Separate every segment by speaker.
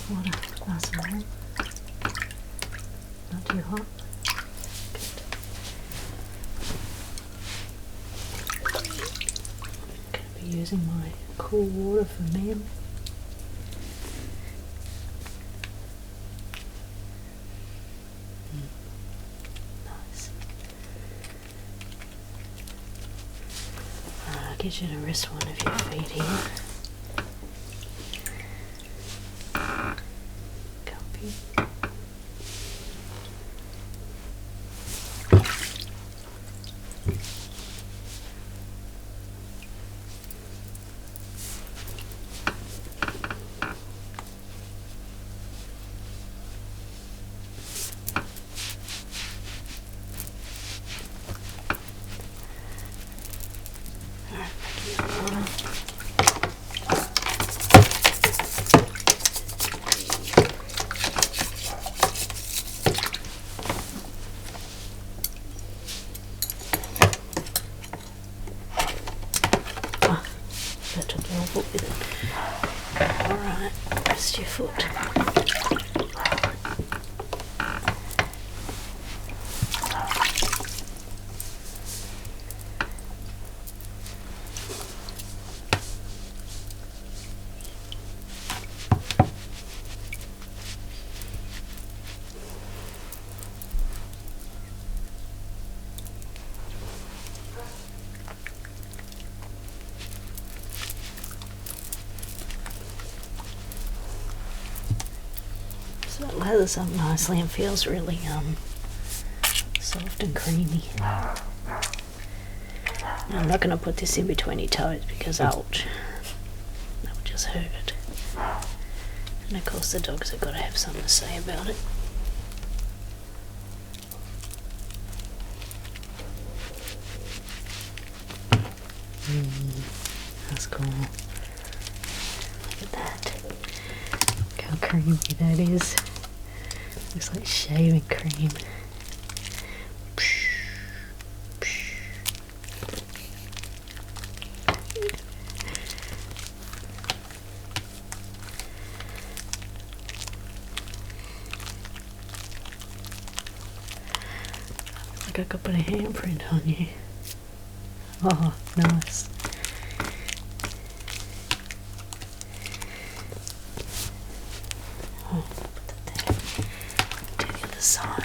Speaker 1: Water, nice and warm, not too hot. Good. I'm going to be using my cool water for men. Nice. I'll get you to rest one of your feet here. That took your foot with it. Alright, rest your foot. So it lathers up nicely and feels really soft and creamy. Now I'm not going to put this in between your toes because ouch, that would just hurt. And of course the dogs have got to have something to say about it. That's cool. Look at that. Look how creamy that is. Looks like shaving cream. Like I could put a handprint on you. Oh, nice. Oh, put that there. To the other side.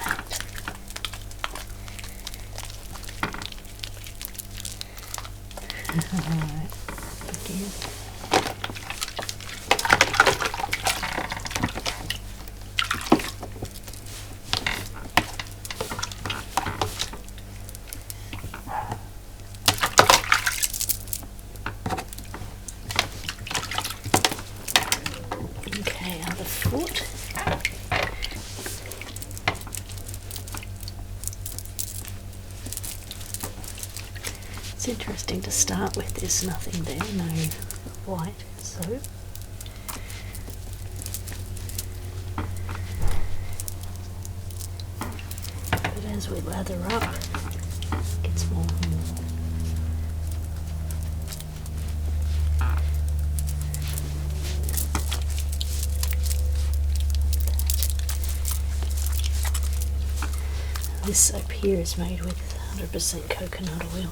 Speaker 1: Alright, begin. Okay, other foot. It's interesting to start with. There's nothing there, no white soap. But as we lather up, it gets more and more. This soap here is made with 100% coconut oil.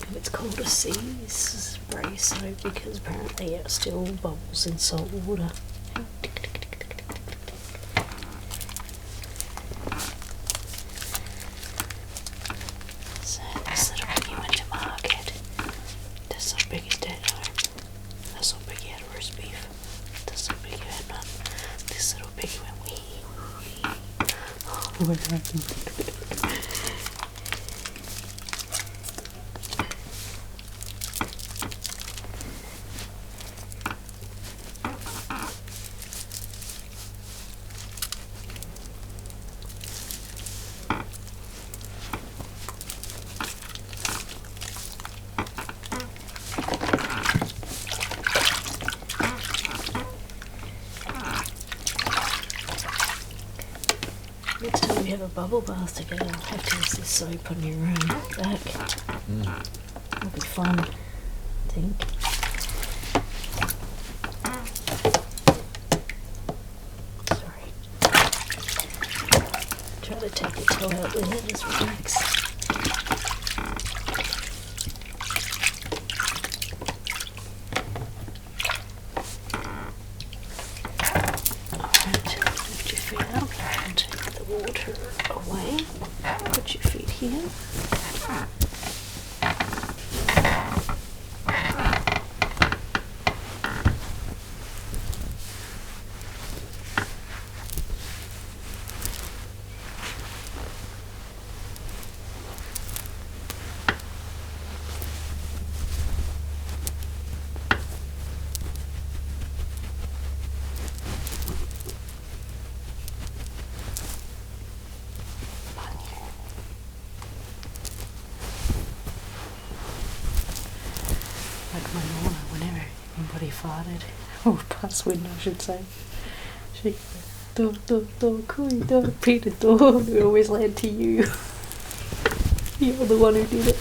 Speaker 1: And it's called a sea spray soap because apparently it still bubbles in salt water. So this little piggy went to market. This little piggy's dead home. This little piggy had a roast beef. This little piggy had none. This little piggy went wee. What happened? Next time we have a bubble bath together, I'll have to use this soap on your back. It'll be fun, I think. Sorry. Try to take the toe out with it, just relax. Lift your feet up and take the water away. Put your feet here. Like my Nonna, whenever anybody farted, or past window I should say, she Peter, we always led to you. You're the one who did it.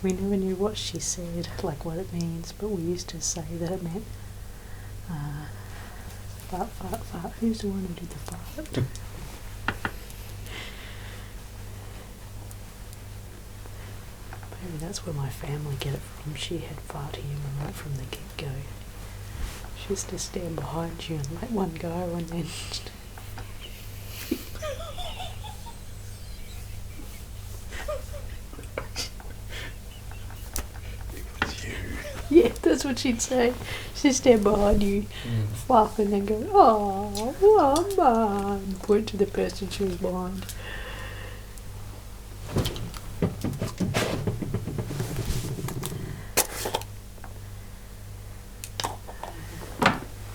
Speaker 1: We never knew what she said, like what it means, but we used to say that it meant fart, fart, fart. Who's the one who did the fart? Maybe that's where my family get it from. She had fart humor right from the get-go. She used to stand behind you and let one go and then... Yeah, that's what she'd say. She'd stand behind you, laugh, and then go, "Oh, Mama," point to the person she was behind.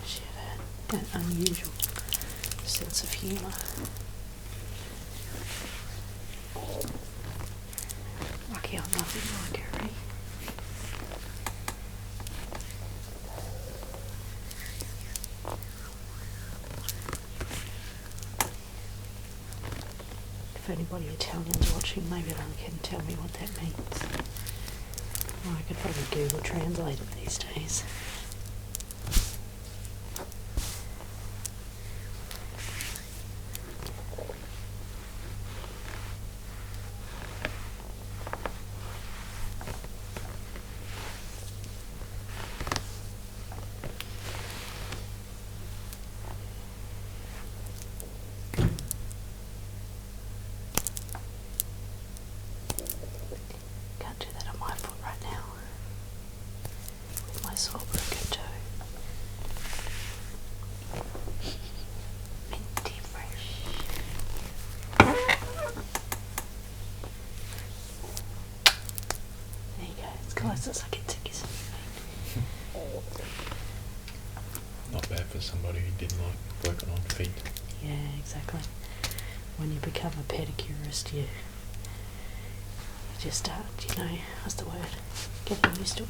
Speaker 1: She had an unusual sense of humour. Lucky I'm nothing like her, eh? If anybody Italian's watching, maybe they can tell me what that means. Or I could probably Google Translate it these days. Can't do that on my foot right now. With my sore broken toe. Minty fresh. There you go. It's close as I can take you something.
Speaker 2: Not bad for somebody who didn't like working on feet.
Speaker 1: Yeah, exactly. When you become a pedicurist, you just start, what's the word? Getting used to it.